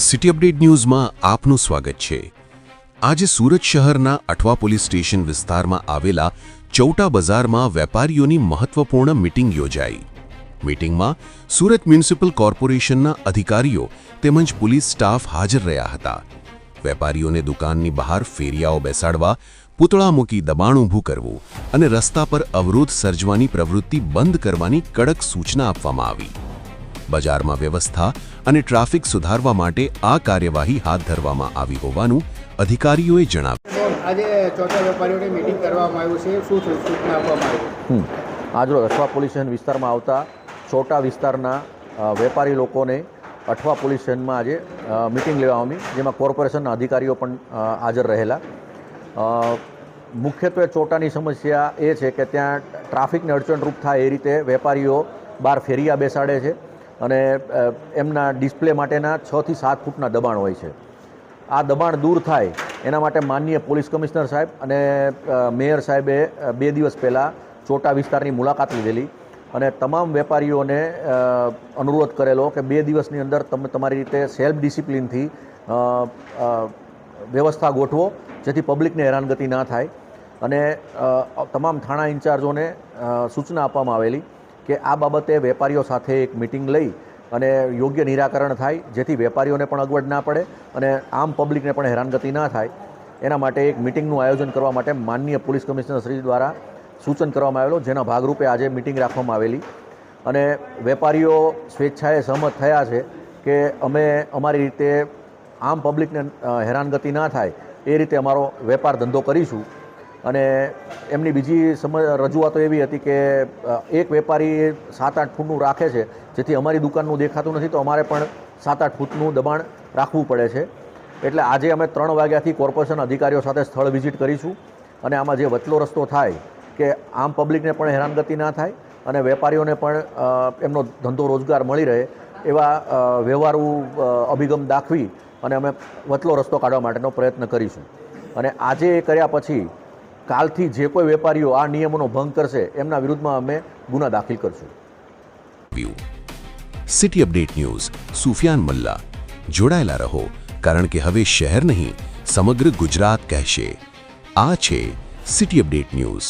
City update ન્યૂઝમાં આપનું સ્વાગત છે। આજે સુરત શહેરના અઠવા પોલીસ સ્ટેશન વિસ્તારમાં આવેલા ચૌટા બજારમાં વેપારીઓની મહત્વપૂર્ણ મીટિંગ યોજાઈ। મીટિંગમાં સુરત મ્યુનિસિપલ કોર્પોરેશનના અધિકારીઓ તેમજ પોલીસ સ્ટાફ હાજર રહ્યા હતા। વેપારીઓને દુકાનની બહાર ફેરિયાઓ બેસાડવા, પૂતળા મૂકી દબાણ ઊભું કરવું અને રસ્તા પર અવરોધ સર્જવાની પ્રવૃત્તિ બંધ કરવાની કડક સૂચના આપવામાં આવી। બજારમાં વ્યવસ્થા અને ટ્રાફિક સુધારવા માટે આ કાર્યવાહી હાથ ધરવામાં આવી હોવાનું અધિકારીઓએ જણાવ્યું। આજે ચોથા વેપારીઓની મીટિંગ કરવામાં આવ્યું છે, શું સૂચના આપવામાં આવી? આજરોજ અઠવા પોલીસ સ્ટેશન વિસ્તારમાં આવતા ચોટા વિસ્તારના વેપારી લોકોને અઠવા પોલીસ સ્ટેશનમાં આજે મીટિંગ લેવામાં આવી, જેમાં કોર્પોરેશનના અધિકારીઓ પણ હાજર રહેલા। મુખ્યત્વે ચોટાની સમસ્યા એ છે કે ત્યાં ટ્રાફિકને અડચણરૂપ થાય એ રીતે વેપારીઓ બહાર ફેરિયા બેસાડે છે અને એમના ડિસ્પ્લે માટેના 6 થી 7 ફૂટના દબાણ હોય છે। આ દબાણ દૂર થાય એના માટે માનનીય પોલીસ કમિશનર સાહેબ અને મેયર સાહેબે 2 દિવસ પહેલાં ચોટા વિસ્તારની મુલાકાત લીધેલી અને તમામ વેપારીઓને અનુરોધ કરેલો કે 2 દિવસની અંદર તમે તમારી રીતે સેલ્ફ ડિસિપ્લિનથી વ્યવસ્થા ગોઠવો, જેથી પબ્લિકને હેરાનગતિ ના થાય। અને તમામ થાણા ઇન્ચાર્જોને સૂચના આપવામાં આવેલી કે આ બાબતે વેપારીઓ સાથે એક મિટિંગ લઈ અને યોગ્ય નિરાકરણ થાય, જેથી વેપારીઓને પણ અગવડ ના પડે અને આમ પબ્લિકને પણ હેરાનગતિ ના થાય। એના માટે એક મિટિંગનું આયોજન કરવા માટે માનનીય પોલીસ કમિશનર શ્રી દ્વારા સૂચન કરવામાં આવેલો, જેના ભાગરૂપે આજે મિટિંગ રાખવામાં આવેલી અને વેપારીઓ સ્વેચ્છાએ સહમત થયા છે કે અમે અમારી રીતે આમ પબ્લિકને હેરાનગતિ ના થાય એ રીતે અમારો વેપાર ધંધો કરીશું। અને એમની બીજી રજૂઆતો એવી હતી કે એક વેપારી 7-8 ફૂટનું રાખે છે, જેથી અમારી દુકાનનું દેખાતું નથી, તો અમારે પણ 7-8 ફૂટનું દબાણ રાખવું પડે છે। એટલે આજે અમે 3 વાગ્યાથી કોર્પોરેશન અધિકારીઓ સાથે સ્થળ વિઝિટ કરીશું અને આમાં જે વચલો રસ્તો થાય કે આમ પબ્લિકને પણ હેરાનગતિ ના થાય અને વેપારીઓને પણ એમનો ધંધો રોજગાર મળી રહે એવા વ્યવહારુ અભિગમ દાખવી અને અમે વચલો રસ્તો કાઢવા માટેનો પ્રયત્ન કરીશું। અને આજે એ કર્યા પછી કાલથી જે કોઈ વેપારીઓ આ નિયમોનો ભંગ કરશે એમના વિરુદ્ધમાં અમે ગુના દાખલ કરશું। સિટી અપડેટ ન્યૂઝ સુફિયાન મલ્લા, જોડાયેલા રહો, કારણ કે હવે શહેર નહીં સમગ્ર ગુજરાત કહેશે। આ છે સિટી અપડેટ ન્યૂઝ।